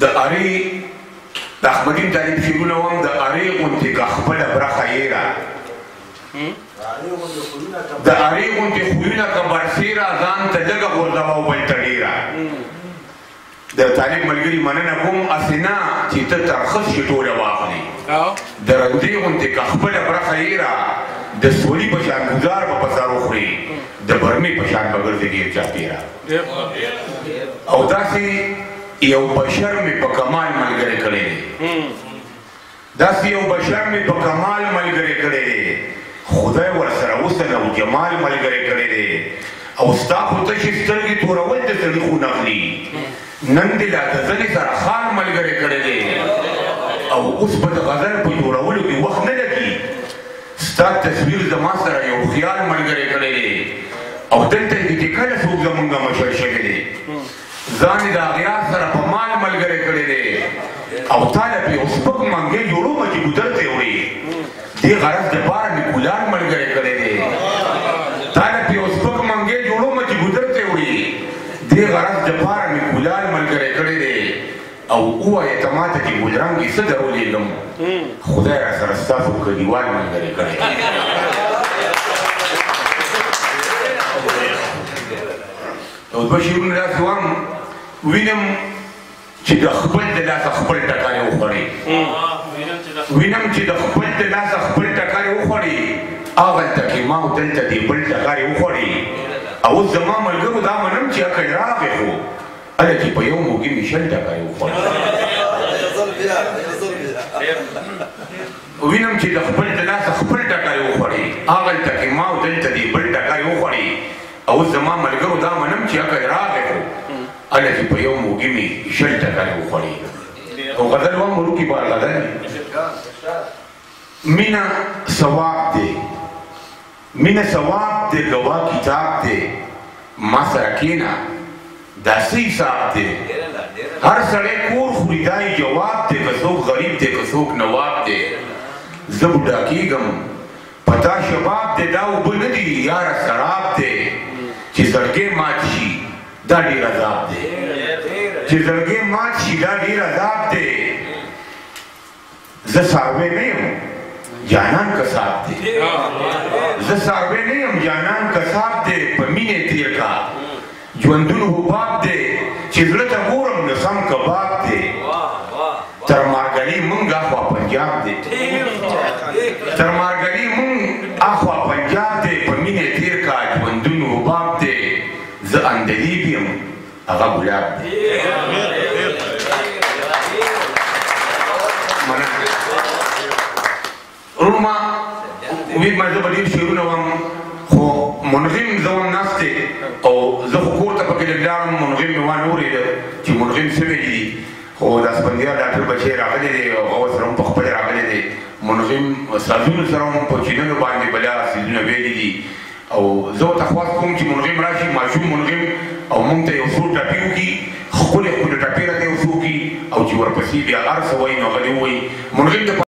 د ارې د احمدین طالب شعرونه وم د ارې غوندې که خپله برخه یې را د ارې غوندې خویونه که برسېره ځان ته لږه غورځوه او بل ته ډېره د طالب ملګري مننه کوم هسې نه چې ته ترخص شي ټوله واخلې د رندې غوندې که خپله برخه یې را د سولي په شان ګزار به په سر وخوري د برمې په شان به ګرځې ډېر چاپېره او داسې یو بشر مې په کمال ملګری کړی دی داسې یو بشر مې په کمال ملګری کړی دی خدای ورسره حسن او جمال ملګری کړی دی او ستا خو تشې سترګې تورول د سړي خو نخلي نن دې لا د ځلې سره خال ملګری کړی دی او اوس به د غزل په جوړولو کې وخت نه لګي ستا تصویر زما سره یو خیال ملګری کړی دی او دلته کې چې کله څوک زمونږ مشر شوی دی ځان یې د اغیار سره په مال ملګری کړی دی او تا له پې یو سپک منګی جوړومه چې ګودر ته وړي دې غرض دپاره مې کولار ملګری کړی دی تا له پې یو سپک منګی جوړومه چې ګودر ته وړي دې غرض دپاره مې کولار ملګری کړی دی او ووایه ته ما ته چې ګلرنګې څه درولېږم خدای را سره ستاسو کلیوال ملګری کړی او دوه شعرونه داسې وم وینم چې د خپل د لاسه خپل ټکاری وخوړې وینم چې د خپل د لاسه خپل ټکاری وخوړې هغلته کې ما او دلته دې بل ټکاری وخوړې او اوس زما ملګرو دا منم چې عقل راغی خو هله چې په یو موږي مې شل ټکاری وخوړې وینم چې د خپل د لاسه خپل ټکاری وخوړې هغلته کې ما او دلته دې بل ټکاری وخوړې او زما ملګرو دا منم چې عقل راغی خو هله چې په یو موږي مې شل ټکاری وخوړې او غزل وم وړوکي بار غزل مینه ثواب دی مینه ثواب دی ګواه کتاب دی ما سره کښېنه دا څه حساب دی هر سړی کور خوري دا یې جواب دی که څوک غریب دی که څوک نواب دی زه بوډا کېږم په تا شباب دی دا اوبه نه دي یاره سراب دی چې زړګی مات شي دا ډېر عذاب دی چې زړګی مات شي دا ډېر عذاب دی زه څاروی نه یم جانان کساب دی زه څاروی نه یم جانان کساب دی په مینې تېر کا ژوندون حباب دی چې زړه ته ګورم نو سم کباب دی تر مارګلي مونږ اخوا پنجاب دی تر مارګلي مونږ اخوا پنجاب دی په مینې تېر کا ژوندون حباب دی زه اندلیب یم هغه ګلاب دی روما امید ما زه به ډېر شعرونه وم خو منغم زه وم ناست دی او زه خو کور ته پکې لږ لاړم منغم مې وانه اورېده چې منغم څه ویلي دي خو د اسفندیار ډاکټر بچی راغلی دی او هغه سره هم پخپله راغلی دی منغم سازونو سره هم په چینلو باندې بلا څیزونه ویلي دي او زه ورته خواست کوم چې منغم راشي ماشوم منغم او موږ ته یو څو ټپې وکړي ښکلې ښکلې ټپې راته یو څه وکړي او چې ورپسې بیا هر څه وایي نو هغه دې ووایي منغم